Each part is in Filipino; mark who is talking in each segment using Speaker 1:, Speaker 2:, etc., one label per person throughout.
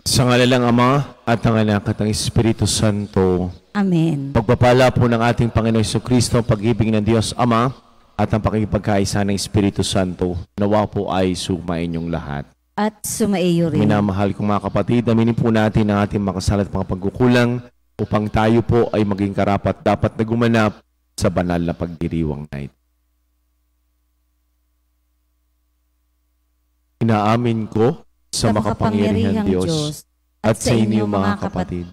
Speaker 1: Sa ngalan ng Ama at ng Anak at ng Espiritu Santo.
Speaker 2: Amen.
Speaker 1: Pagpapala po ng ating Panginoong Jesucristo, pag-ibig ng Diyos Ama at ang pakikipagkaisa ng Espiritu Santo, nawa po ay sumain yung lahat.
Speaker 2: At sumaiyo rin.
Speaker 1: Minamahal kong mga kapatid, aminin po natin ang ating makasala at mga pagkukulang upang tayo po ay maging karapat dapat na gumanap sa banal na pagdiriwang na ito. Inaamin ko sa makapangyarihang Diyos at sa inyo mga kapatid,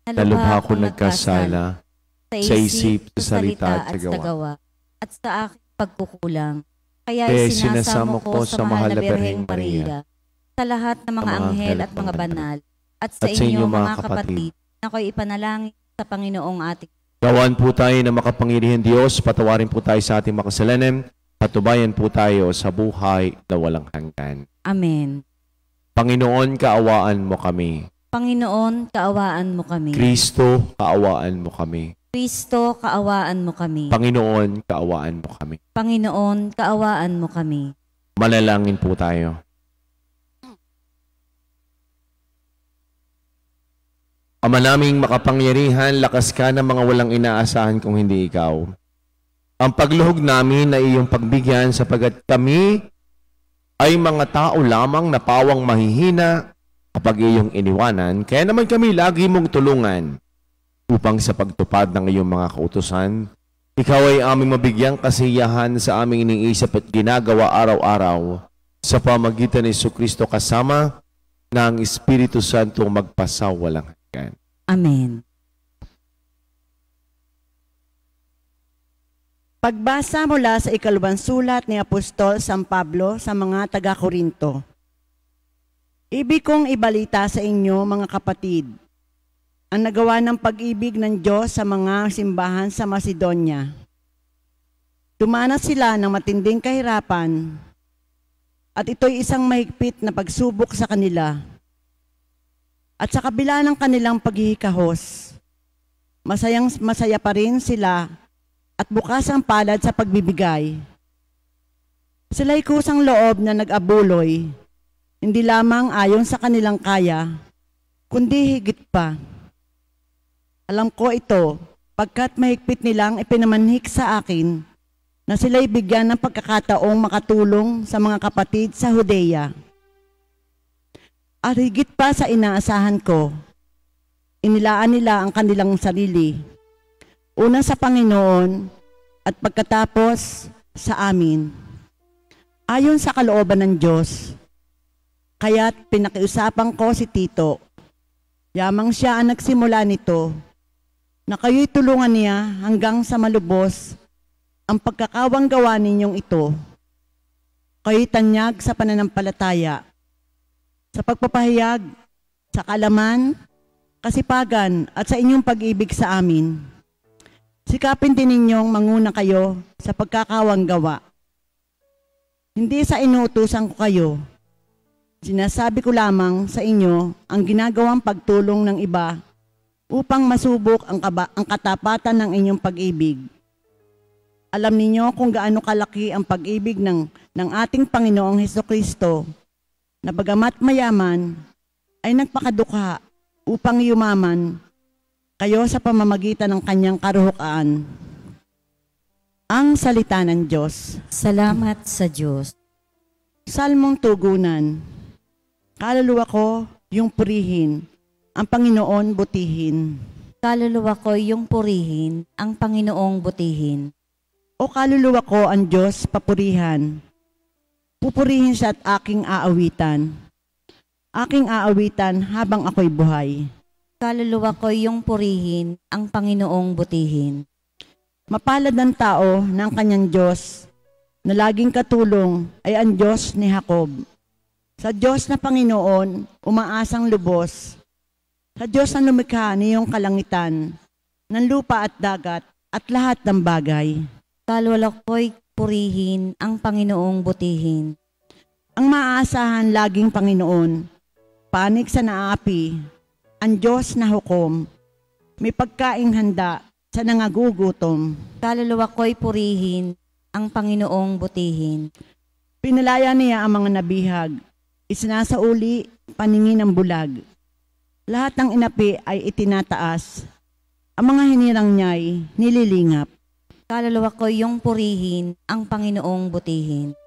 Speaker 1: na lubha ko nagkasala sa isip, sa salita at sa gawa,
Speaker 2: at sa aking pagkukulang. Kaya
Speaker 1: sinasamo ko sa mahal na Birheng Maria,
Speaker 2: sa lahat ng mga anghel at mga banal, at sa inyo mga kapatid, na ako'y ipanalangin sa Panginoong ating.
Speaker 1: Gawan po tayo ng makapangyarihang Diyos, patawarin po tayo sa ating makasalanan, patubayan po tayo sa buhay na walang hanggan.
Speaker 2: Amen.
Speaker 1: Panginoon, kaawaan mo kami.
Speaker 2: Panginoon, kaawaan mo kami.
Speaker 1: Kristo, kaawaan mo kami.
Speaker 2: Kristo, kaawaan mo kami.
Speaker 1: Panginoon, kaawaan mo kami.
Speaker 2: Panginoon, kaawaan mo kami.
Speaker 1: Manalangin po tayo. Ama naming makapangyarihan, lakas ka ng mga walang inaasahan kung hindi ikaw. Ang pagluhog namin na iyong pagbigyan sapagkat kami ay mga tao lamang na pawang mahihina kapag iyong iniwanan, kaya naman kami lagi mong tulungan upang sa pagtupad ng iyong mga kautusan, ikaw ay aming mabigyang kasiyahan sa aming iniisip at ginagawa araw-araw sa pamagitan ni Jesucristo kasama ng Espiritu Santo magpasawalang hanggan.
Speaker 2: Amen.
Speaker 3: Pagbasa mula sa ikalawang sulat ni Apostol San Pablo sa mga taga-Korinto. Ibig kong ibalita sa inyo, mga kapatid, ang nagawa ng pag-ibig ng Diyos sa mga simbahan sa Macedonia. Dumanas sila ng matinding kahirapan at ito'y isang mahigpit na pagsubok sa kanila. At sa kabila ng kanilang paghihikahos, masaya pa rin sila at bukas ang palad sa pagbibigay. Sila'y kusang loob na nag-abuloy, hindi lamang ayon sa kanilang kaya, kundi higit pa. Alam ko ito, pagkat mahigpit nilang ipinamanhik sa akin na sila'y bigyan ng pagkakataong makatulong sa mga kapatid sa Judea. At higit pa sa inaasahan ko, inilaan nila ang kanilang sarili. Una sa Panginoon at pagkatapos sa amin. Ayon sa kalooban ng Diyos, kaya't pinakiusapan ko si Tito. Yamang siya ang nagsimula nito, na kayo'y tulungan niya hanggang sa malubos ang pagkakawang gawa ninyong ito. Kayo'y tanyag sa pananampalataya, sa pagpapahayag, sa kaalaman, kasipagan at sa inyong pag-ibig sa amin. Sikapin din ninyong manguna kayo sa pagkakawang gawa. Hindi sa inuutusan ko kayo, sinasabi ko lamang sa inyo ang ginagawang pagtulong ng iba upang masubok ang katapatan ng inyong pag-ibig. Alam ninyo kung gaano kalaki ang pag-ibig ng ating Panginoong Jesucristo, na bagamat mayaman, ay nagpakadukha upang yumaman kayo sa pamamagitan ng kanyang karuhukaan. Ang salita ng Diyos.
Speaker 2: Salamat sa Diyos.
Speaker 3: Salmong tugunan. Kaluluwa ko yung purihin, ang Panginoon butihin.
Speaker 2: Kaluluwa ko yung purihin, ang Panginoong butihin.
Speaker 3: O kaluluwa ko ang Diyos papurihan. Pupurihin siya at aking aawitan. Aking aawitan habang ako'y buhay.
Speaker 2: Kaluluwa ko yung purihin, ang Panginoong butihin.
Speaker 3: Mapalad ng tao ng kanyang Diyos, na laging katulong ay ang Diyos ni Jacob. Sa Diyos na Panginoon, umaasang lubos. Sa Diyos na lumikha niyong kalangitan, ng lupa at dagat, at lahat ng bagay.
Speaker 2: Kaluluwa ko'y purihin, ang Panginoong butihin.
Speaker 3: Ang maaasahan laging Panginoon, panig sa naapi, ang Diyos na hukom, may pagkaing handa sa nangagugutom.
Speaker 2: Kaluluwa ko'y purihin, ang Panginoong butihin.
Speaker 3: Pinalaya niya ang mga nabihag, isinasauli paningin ng bulag. Lahat ng inapi ay itinataas. Ang mga hinirang niya'y nililingap.
Speaker 2: Kaluluwa ko yung purihin, ang Panginoong butihin.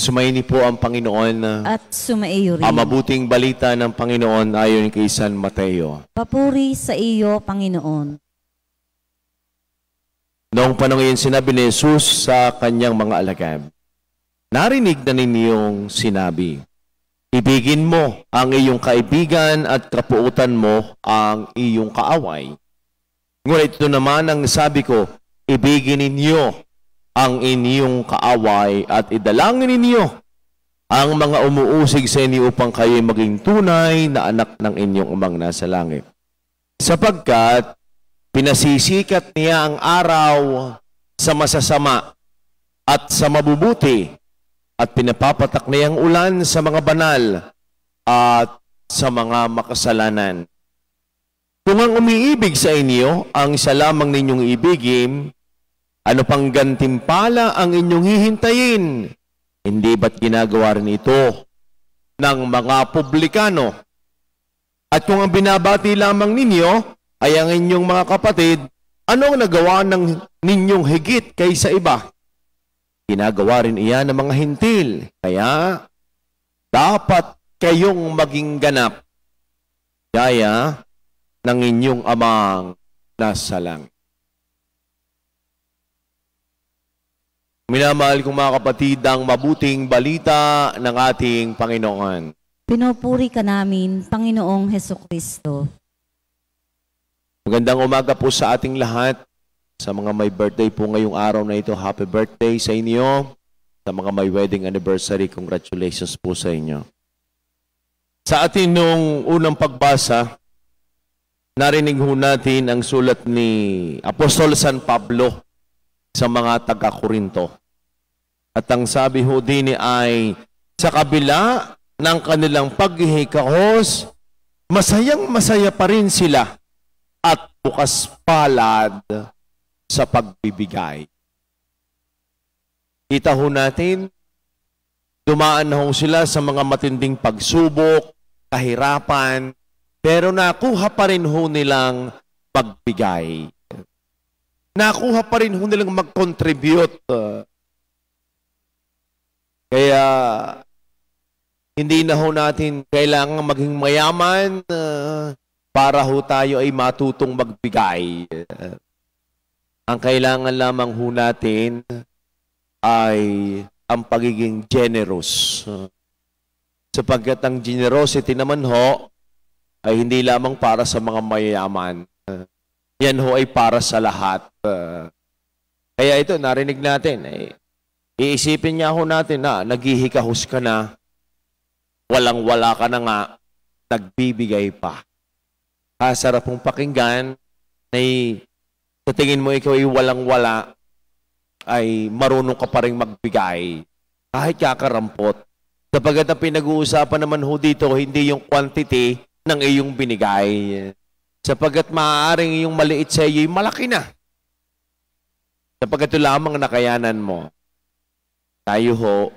Speaker 1: Sumaini po ang Panginoon
Speaker 2: At sumaiyo rin.
Speaker 1: ang mabuting balita ng Panginoon ayon kay San Mateo.
Speaker 2: Papuri sa iyo, Panginoon.
Speaker 1: Noong panahon iyon sinabi ni Jesus sa kanyang mga alagad, narinig na ninyong sinabi, ibigin mo ang iyong kaibigan at kapuutan mo ang iyong kaaway. Ngunit ito naman ang sabi ko, ibigin ninyo ang inyong kaaway at idalangin ninyo ang mga umuusig sa inyo upang kayo maging tunay na anak ng inyong Amang nasa langit. Sapagkat pinasisikat niya ang araw sa masasama at sa mabubuti at pinapapatak niya ang ulan sa mga banal at sa mga makasalanan. Kung ang umiibig sa inyo ang isa lamang ninyong ibigin, ano pang gantimpala ang inyong hihintayin? Hindi ba't ginagawa rin ito ng mga publikano? At kung ang binabati lamang ninyo ay ang inyong mga kapatid, ano ang nagawa ng ninyong higit kaysa iba? Ginagawa rin iyan ng mga hintil. Kaya, dapat kayong maging ganap, gaya ng inyong Amang nasa langit. Minamahal kong mga kapatid, ang mabuting balita ng ating Panginoon.
Speaker 2: Pinupuri ka namin, Panginoong Hesukristo.
Speaker 1: Magandang umaga po sa ating lahat. Sa mga may birthday po ngayong araw na ito, happy birthday sa inyo. Sa mga may wedding anniversary, congratulations po sa inyo. Sa atin nung unang pagbasa, narinig ho natin ang sulat ni Apostol San Pablo sa mga taga-Korinto. At ang sabi ho din ay, sa kabila ng kanilang paghihikahos, masayang-masaya pa rin sila at bukas palad sa pagbibigay. Kita ho natin, dumaan ho sila sa mga matinding pagsubok, kahirapan, pero nakuha pa rin ho nilang pagbigay. Nakuha pa rin ho nilang mag-contribute. Kaya, hindi na ho natin kailangan maging mayaman para ho tayo ay matutong magbigay. Ang kailangan lamang ho natin ay ang pagiging generous. Sapagkat ang generosity naman ho ay hindi lamang para sa mga mayayaman. Yan ho ay para sa lahat. Kaya ito, narinig natin. Iisipin niya ho natin na naghihikahos ka na, walang-wala ka na nga, nagbibigay pa. Sarap mong pakinggan, ay sa tingin mo ikaw ay walang-wala, ay marunong ka pa rin magbigay. Kahit kakarampot. Sapagkat ang pinag-uusapan naman ho dito, hindi yung quantity ng iyong binigay. Sapagkat maaaring yung maliit sa iyo, malaki na. Sapagkat ito lamang nakayanan mo. Tayo ho,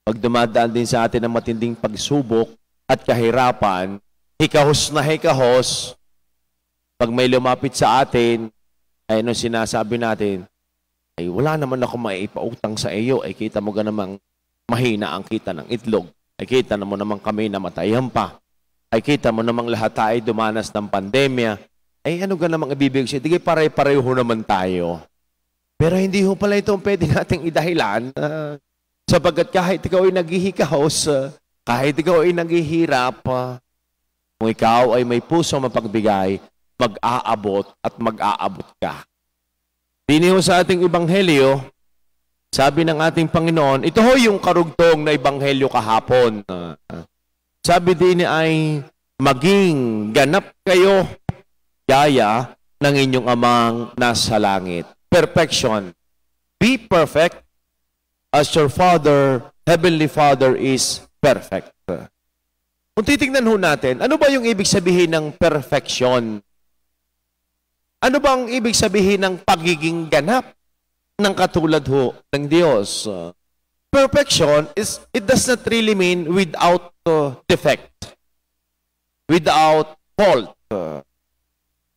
Speaker 1: pag dumadaan din sa atin ang matinding pagsubok at kahirapan, hikahos na hikahos, pag may lumapit sa atin, ay anong sinasabi natin, ay wala naman ako maipautang sa iyo, ay kita mo ka namang mahina ang kita ng itlog. Ay kita mo naman kami namatayan pa. Ay kita mo namang lahat tayo dumanas ng pandemya. Ay ano ka namang ibibig siya? Di pare-pareho naman tayo. Pero hindi ho pala ito pwede nating idahilan. Sapagat kahit ikaw ay naghihikaos, kahit ikaw ay naghihirap, kung ikaw ay may puso mapagbigay, mag-aabot at mag-aabot ka. Dini ho sa ating ebanghelyo, sabi ng ating Panginoon, ito ho yung karugtong na ebanghelyo kahapon. Sabi din ay, maging ganap kayo gaya ng inyong amang nasa langit. Perfection. Be perfect as your Father, Heavenly Father is perfect. Kung titignan ho natin, ano ba yung ibig sabihin ng perfection? Ano ba ang ibig sabihin ng pagiging ganap ng katulad ho ng Diyos? Perfection is, it does not really mean without defect, without fault.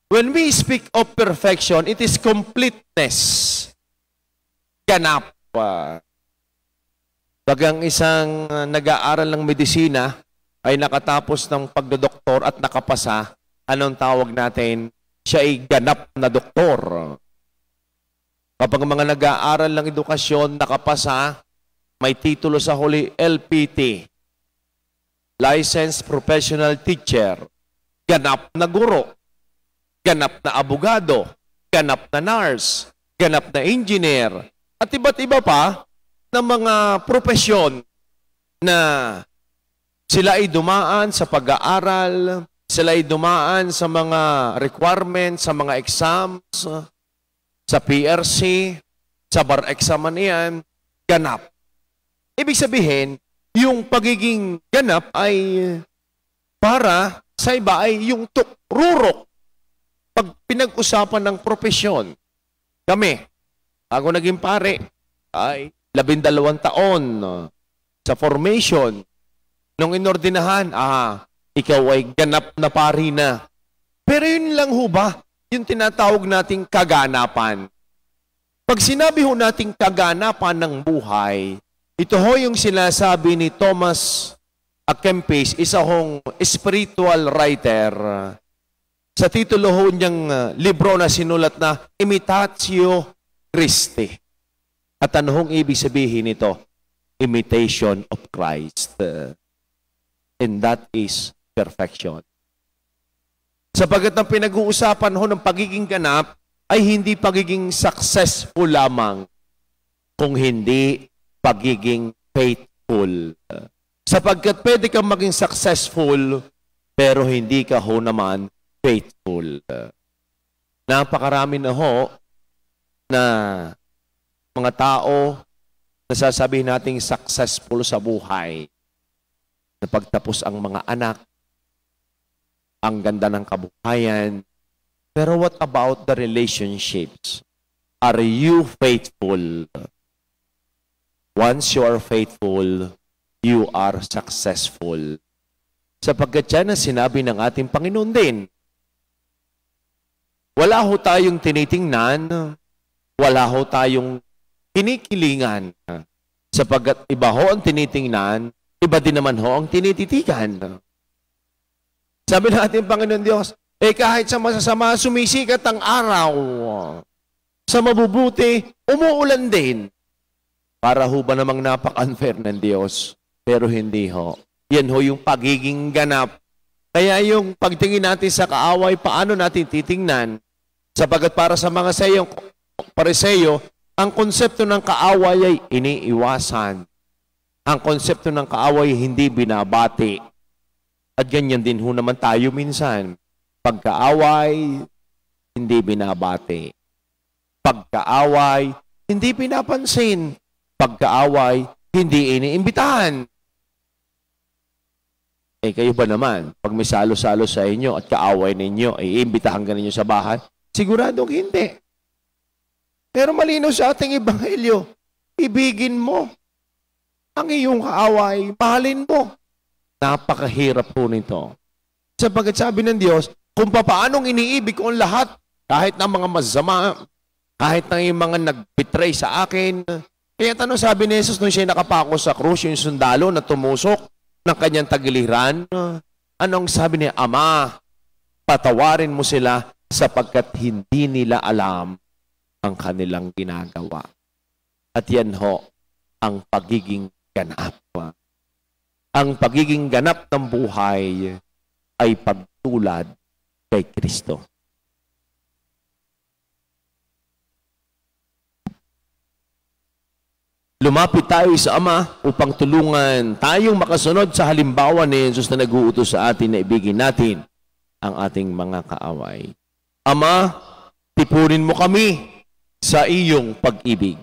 Speaker 1: When we speak of perfection, it is completeness. Ganap. Bagang isang nag-aaral ng medisina ay nakatapos ng pagdodoktor at nakapasa, anong tawag natin? Siya ay ganap na doktor. Kapag mga nag-aaral ng edukasyon, nakapasa, may titulo sa huli, LPT, Licensed Professional Teacher, ganap na guro, ganap na abogado, ganap na nurse, ganap na engineer, at iba't iba pa ng mga propesyon na sila ay dumaan sa pag-aaral, sila ay dumaan sa mga requirements, sa mga exams, sa PRC, sa bar exam yan, ganap. Ibig sabihin, yung pagiging ganap ay para sa iba ay yung rurok. Pag pinag-usapan ng propesyon, kami, ako naging pare, ay 12 taon sa formation. Nung inordinahan, ikaw ay ganap na pari na. Pero yun lang ho ba, yung tinatawag nating kaganapan. Pag sinabi ho nating kaganapan ng buhay, ito ho yung sinasabi ni Thomas A. Kempis, isa hong spiritual writer. Sa titulo ho niyang libro na sinulat na Imitatio Christi. At ano hong ibig sabihin nito? Imitation of Christ. And that is perfection. Sapagat ang pinag-uusapan ho ng pagiging ganap ay hindi pagiging successful lamang, kung hindi pagiging faithful. Sapagkat pwede kang maging successful, pero hindi ka ho naman faithful. Napakarami na ho na mga tao na sasabihin nating successful sa buhay. Na pagtapos ang mga anak, ang ganda ng kabuhayan. Pero what about the relationships? Are you faithful? Once you are faithful, you are successful. Sapagkat yan ang sinabi ng ating Panginoon din. Wala ho tayong tinitingnan, wala ho tayong kinikilingan. Sapagkat iba ho ang tinitingnan, iba din naman ho ang tinititigan. Sabi ng ating Panginoon Diyos, kahit sa masasama, sumisikat ang araw. Sa mabubuti, umuulan din. Para ho ba namang napak-unfair ng Diyos? Pero hindi ho. Yan ho yung pagiging ganap. Kaya yung pagtingin natin sa kaaway, paano natin titingnan? Sapagat para sa mga Pariseo, ang konsepto ng kaaway ay iniiwasan. Ang konsepto ng kaaway hindi binabati. At ganyan din ho naman tayo minsan. Pagkaaway, hindi binabati. Pagkaaway, hindi pinapansin. Pagkaaway, hindi iniimbitahan. Kayo ba naman, pag may salo-salo sa inyo at kaaway ninyo, iimbitahan ka ninyo sa bahay? Siguradong hindi. Pero malinaw sa ating ebanghelyo, ibigin mo ang iyong kaaway, mahalin mo. Napakahirap po nito. Sapagat sabi ng Diyos, kung paanong iniibig ko ang lahat, kahit na mga masama, kahit na yung mga nag-betray sa akin, Kaya tanong sabi ni Jesus nung siya nakapako sa krus, yung sundalo na tumusok ng kanyang tagiliran, anong sabi niya? Ama, patawarin mo sila sapagkat hindi nila alam ang kanilang ginagawa. At yan ho, ang pagiging ganap. Ang pagiging ganap ng buhay ay pagtulad kay Kristo. Lumapit tayo sa Ama upang tulungan tayong makasunod sa halimbawa ni Jesus na nag-uutos sa atin na ibigin natin ang ating mga kaaway. Ama, tipunin mo kami sa iyong pag-ibig.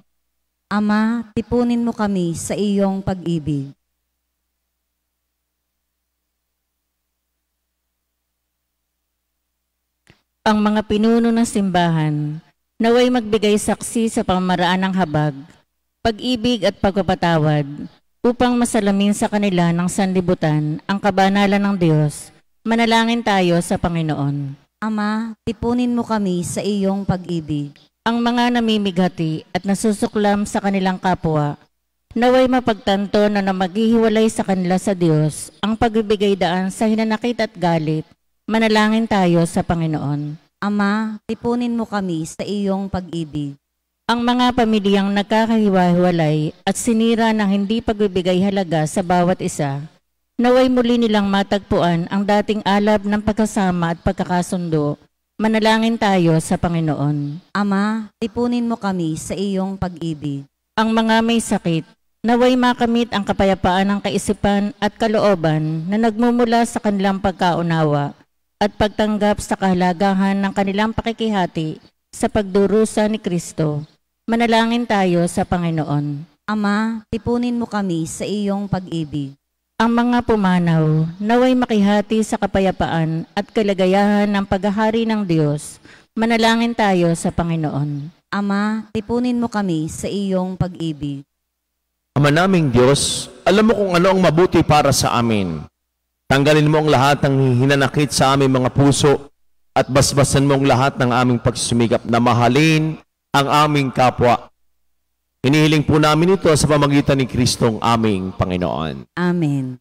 Speaker 2: Ama, tipunin mo kami sa iyong pag-ibig.
Speaker 4: Ang mga pinuno ng simbahan, naway magbigay saksi sa pamaraan ng habag, pag-ibig at pagpapatawad, upang masalamin sa kanila ng sanlibutan ang kabanalan ng Diyos. Manalangin tayo sa Panginoon.
Speaker 2: Ama, tipunin mo kami sa iyong pag-ibig.
Speaker 4: Ang mga namimighati at nasusuklam sa kanilang kapwa, naway mapagtanto na maghihiwalay sa kanila sa Diyos ang pagbibigay daan sa hinanakit at galit. Manalangin tayo sa Panginoon.
Speaker 2: Ama, tipunin mo kami sa iyong pag-ibig.
Speaker 4: Ang mga pamilyang nagkakahiwa-hiwalay at sinira ng hindi pagbibigay halaga sa bawat isa, naway muli nilang matagpuan ang dating alab ng pagkasama at pagkakasundo. Manalangin tayo sa Panginoon.
Speaker 2: Ama, tipunin mo kami sa iyong pag-ibig.
Speaker 4: Ang mga may sakit, naway makamit ang kapayapaan ng kaisipan at kalooban na nagmumula sa kanilang pagkaunawa at pagtanggap sa kahalagahan ng kanilang pakikihati sa pagdurusa ni Kristo. Manalangin tayo sa Panginoon.
Speaker 2: Ama, tipunin mo kami sa iyong pag-ibig.
Speaker 4: Ang mga pumanaw, naway makihati sa kapayapaan at kalagayahan ng paghahari ng Diyos. Manalangin tayo sa Panginoon.
Speaker 2: Ama, tipunin mo kami sa iyong pag-ibig.
Speaker 1: Ama naming Diyos, alam mo kung ano ang mabuti para sa amin. Tanggalin mo ang lahat ng hinanakit sa aming mga puso at basbasan mo ang lahat ng aming pagsumikap na mahalin ang aming kapwa. Hinihiling po namin ito sa pamamagitan ni Kristong aming Panginoon.
Speaker 2: Amen.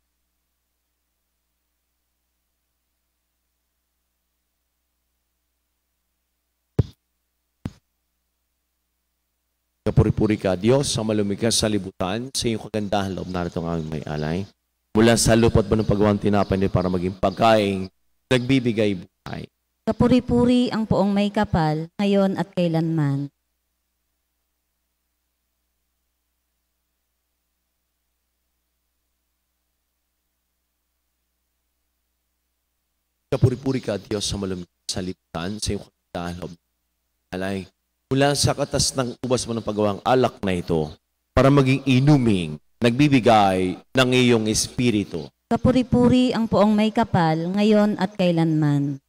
Speaker 1: Kapuri-puri ka, Diyos, sa malumigkas sa libutan, sa iyong kagandahan loob narito ang aming may alay. Mula sa lupa't ba ng pagawang tinapay para maging pagkain, nagbibigay buhay.
Speaker 2: Kapuri-puri ang poong may kapal, ngayon at kailanman.
Speaker 1: Kapuri-puri ka, Diyos, sa malumigkas sa libutan, sa iyong kagandahan loob alay. Mula sa katas ng ubas mo ng pagawang alak na ito, para maging inuming, nagbibigay ng iyong espiritu.
Speaker 2: Kapuri-puri ang poong may kapal, ngayon at kailanman.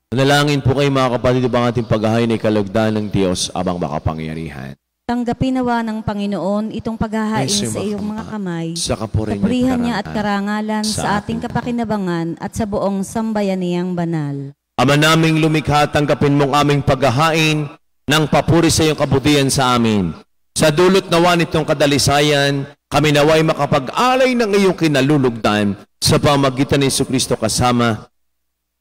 Speaker 1: Manalangin po kayo mga kapatid ang ating paghahay na ikalugdan ng Diyos abang makapangyarihan.
Speaker 2: Tanggapin nawa ng Panginoon itong paghahain sa iyong mga kamay,
Speaker 1: sa
Speaker 2: kapurihan niya at karangalan sa ating kapakinabangan at sa buong sambayaniyang banal.
Speaker 1: Ama naming lumikha, tanggapin mong aming paghahain ng papuri sa iyong kabutihan sa amin. Sa dulot nawa nitong kadalisayan, kami naway makapag-alay ng iyong kinalulugdan sa pamagitan ni Jesucristo kasama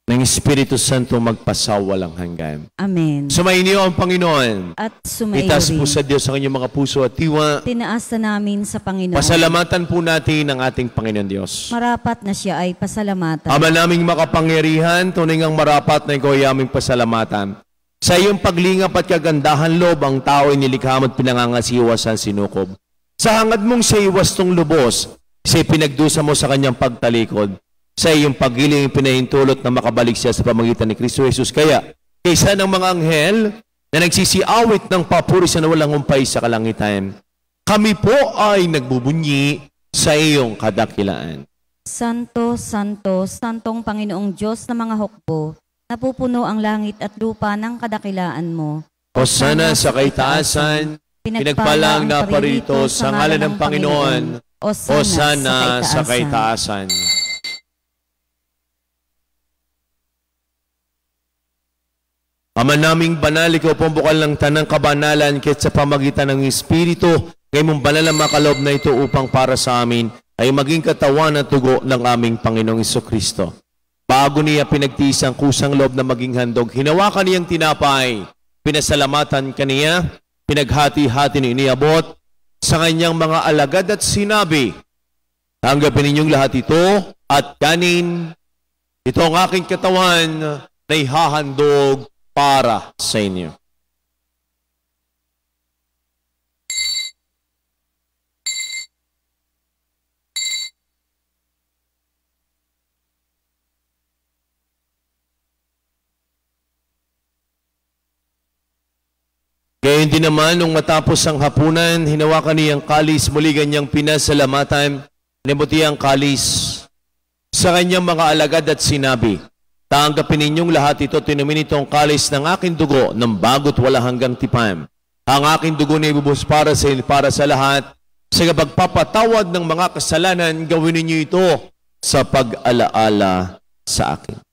Speaker 1: ng Espiritu Santo magpasawalang hanggan.
Speaker 2: Amen.
Speaker 1: Sumainyo ang Panginoon.
Speaker 2: At sumaiyo
Speaker 1: Itaas
Speaker 2: rin.
Speaker 1: po sa Diyos ang inyong mga puso at tiwa.
Speaker 2: Tinaas na namin sa Panginoon.
Speaker 1: Pasalamatan po natin ang ating Panginoon Diyos.
Speaker 2: Marapat na siya ay pasalamatan.
Speaker 1: Ama naming makapangyarihan, tunay ngang marapat na ikaw ay aming pasalamatan. Sa iyong paglingap at kagandahan loob, ang tao ay nilikha at pinangangasiwas ang sinukob. Sa hangad mong sa iwas tong lubos, siya pinagdusa mo sa kanyang pagtalikod. Sa iyong paggiling pinahintulot na makabalik siya sa pamagitan ni Kristo Jesus. Kaya, kaysa ng mga anghel na nagsisiawit ng papuri sa nawalang humpay sa kalangitan, kami po ay nagbubunyi sa iyong kadakilaan.
Speaker 2: Santo, Santo, Santong Panginoong Diyos na mga hukbo, napupuno ang langit at lupa ng kadakilaan mo.
Speaker 1: Hosana sa kaitaasan, pinagpalang na parito sa ngalan ng Panginoon. Hosana sa kaitaasan. Ama naming banal, ikaw pong bukal ng tanang kabanalan kahit sa pamagitan ng Espiritu, kay mong banal ang makalob na ito upang para sa amin ay maging katawan at tugo ng aming Panginoong Jesucristo. Bago niya pinagtiis ang kusang loob na maging handog, hinawakan niyang tinapay, pinasalamatan kaniya, pinaghati-hati ni iniabot sa kanyang mga alagad at sinabi, tanggapin ninyong lahat ito at kanin, ito ang aking katawan na ihahandog para sa inyo. Gayon din naman, nung matapos ang hapunan, hinawakan niyang kalis, muli kanyang pinasalamatan, nibuti ang kalis sa kanyang mga alagad at sinabi, tanggapin ninyong lahat ito, tinumin itong kalis ng aking dugo ng bago't wala hanggang tipan. Ang aking dugo na ibubus para sa lahat. Sa pagpapatawad ng mga kasalanan, gawin ninyo ito sa pag-alaala sa akin.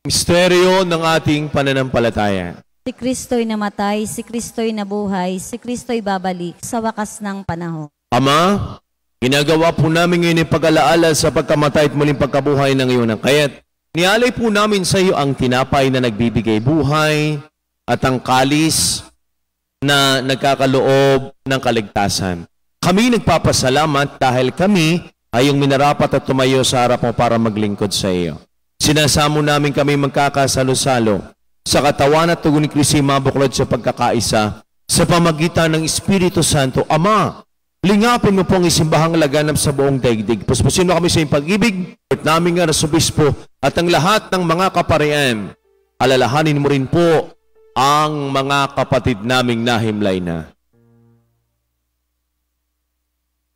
Speaker 1: Misteryo ng ating pananampalataya.
Speaker 2: Si Kristo'y namatay, si Kristo'y nabuhay, si Kristo'y babalik sa wakas ng panahon.
Speaker 1: Ama, ginagawa po namin ngayon ang pag-alaala sa pagkamatay at muling pagkabuhay ng iyong kaya't nialay po namin sa iyo ang tinapay na nagbibigay buhay at ang kalis na nagkakaloob ng kaligtasan. Kami nagpapasalamat dahil kami ay yung minarapat at tumayo sa harap mo para maglingkod sa iyo. Sinasamo namin kami magkakasalo-salo sa katawan at tugon ni Kristo mabuklod sa pagkakaisa sa pamagitan ng Espiritu Santo. Ama, lingapin mo po ang isimbahang laganap sa buong daigdig. Puspusin mo kami sa iyong pag-ibig at namin nga Arzobispo at ang lahat ng mga kaparian. Alalahanin mo rin po ang mga kapatid naming nahimlay na.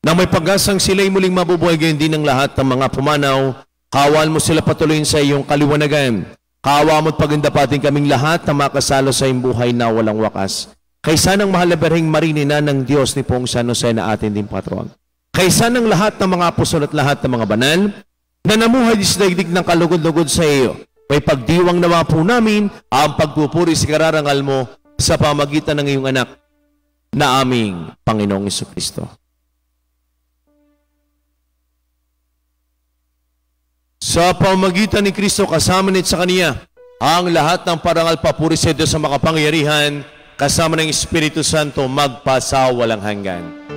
Speaker 1: Nang may pag-asang sila'y muling mabubuhay, gayon din ang lahat ng mga pumanaw. Kawal mo sila patuloy sa iyong kaliwanagan. Kawa mo't pagindapatin kaming lahat na makasalo sa iyong buhay na walang wakas. Kaysa ng mahal na Birheng Marinina ng Diyos ni Pong San Jose na atin din patron. Kaysa ng lahat ng mga apostol at lahat ng mga banal na namuhay sa daigdig ng kalugod-lugod sa iyo. May pagdiwang nawa po namin ang pagpupuri sa kararangal mo sa pamagitan ng iyong anak na aming Panginoong Jesucristo. Sa pamagitan ni Kristo kasama nit sa Kaniya, ang lahat ng parangal papuri sa Diyos sa makapangyarihan, kasama ng Espiritu Santo, magpasawalang hanggan.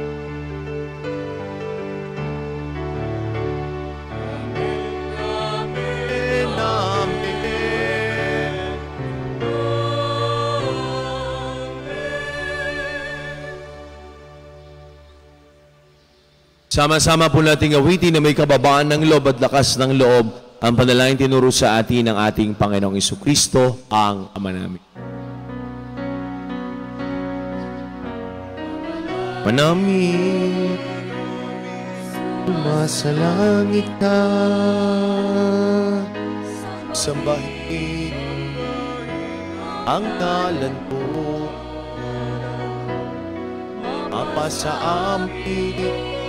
Speaker 1: Sama-sama po nating awitin na may kababaan ng loob at lakas ng loob ang panalangin tinuro sa atin ng ating Panginoong Jesucristo, ang Ama namin. Ama namin, sumasalangit ka, sambahin ang ngalan mo, mapasa amin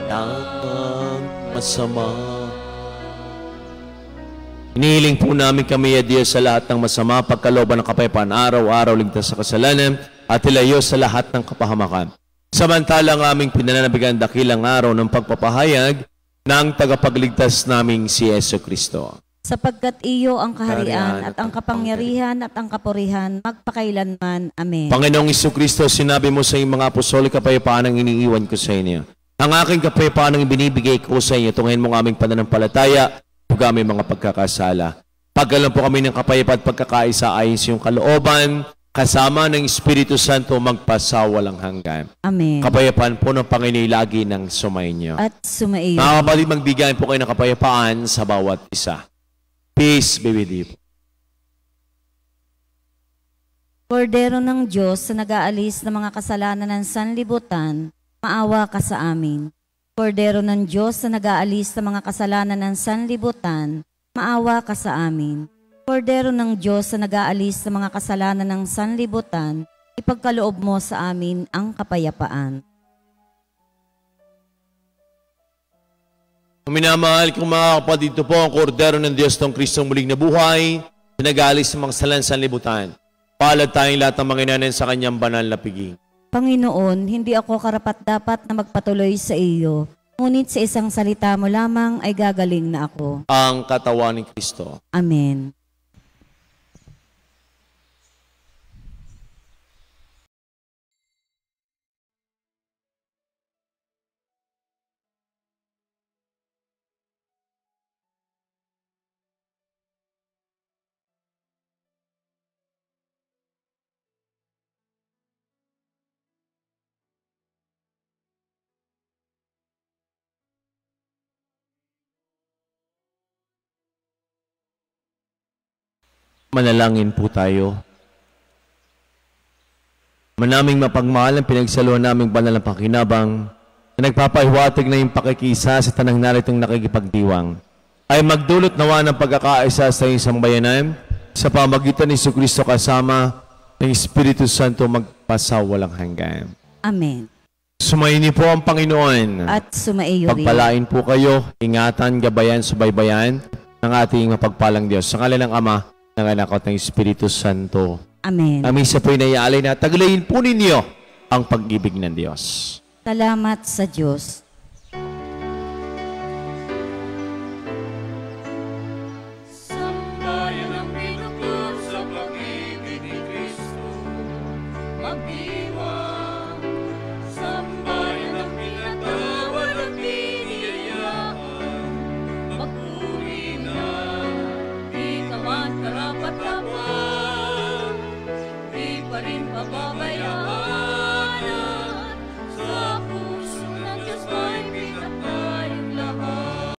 Speaker 1: ng masama. Inihiling po namin kami, Diyos, sa lahat ng masama, pagkalooban ng kapayapaan, araw-araw ligtas sa kasalanan, at ilayo sa lahat ng kapahamakan. Samantalang aming pinananabigan dakilang araw ng pagpapahayag ng tagapagligtas naming si Jesucristo.
Speaker 2: Sapagkat iyo ang kaharian at ang kapangyarihan at ang kapurihan magpakailanman. Amen.
Speaker 1: Panginoong Jesucristo, sinabi mo sa iyong mga apostol, kapayapaan ang iniiwan ko sa inyo. Ang aking kapayapaan ang ibinibigay ko sa inyo, tunghayin mo ang aming pananampalataya, huwag aming mga pagkakasala. Pagkalan po kami ng kapayapaan at pagkakaisa ayon sa iyong kalooban, kasama ng Espiritu Santo magpasawalang hanggan.
Speaker 2: Amen.
Speaker 1: Kapayapaan po ng Panginoon lagi ng sumainyo.
Speaker 2: At sumaiyo.
Speaker 1: Mga kapatid, magbigay po kayo ng kapayapaan sa bawat isa. Peace be with you.
Speaker 2: Kordero ng Diyos na nag-aalis ng mga kasalanan ng sanlibutan, maawa ka sa amin. Kordero ng Diyos na nag-aalis ng mga kasalanan ng sanlibutan, maawa ka sa amin. Kordero ng Diyos na nag-aalis ng mga kasalanan ng sanlibutan, ipagkaloob mo sa amin ang kapayapaan.
Speaker 1: Minamahal kong mga kapatid, ito po ang kordero ng Diyos ng Kristong muling nabuhay, na nag-aalis ng mga kasalanan sa sanlibutan. Palad tayong lahat ng mga inanin sa kanyang banal na piging.
Speaker 2: Panginoon, hindi ako karapat-dapat na magpatuloy sa iyo, ngunit sa isang salita mo lamang ay gagaling na ako.
Speaker 1: Ang katawan ni Kristo.
Speaker 2: Amen.
Speaker 1: Manalangin po tayo. Manaming mapagmahal ang pinagsaluhan naming banal na pakinabang na nagpapahiwatig na yung pakikisa sa tanang naritong nakikipagdiwang ay magdulot nawa ng pagkakaisa sa isang bayanan sa pamagitan ni Jesucristo kasama ng Espiritu Santo magpasawalang hanggan.
Speaker 2: Amen.
Speaker 1: Sumaini po ang Panginoon.
Speaker 2: At sumaiyo rin.
Speaker 1: Pagpalain po kayo, ingatan, gabayan, subaybayan ng ating mapagpalang Diyos. Sa ngalan ng Ama, ng Anak at ng Espiritu Santo.
Speaker 2: Amen.
Speaker 1: Ang misa po'y naiaalay na taglayin po ninyo ang pag-ibig ng Diyos.
Speaker 2: Salamat sa Diyos.
Speaker 5: Sambayan ang pinuklod sa pag-ibig ni Kristo, magdiwang. Sambayan ang pinatawad at piniyayaan, magpuri na. Di ka man karapat-dapat, di pa rin pababayaan.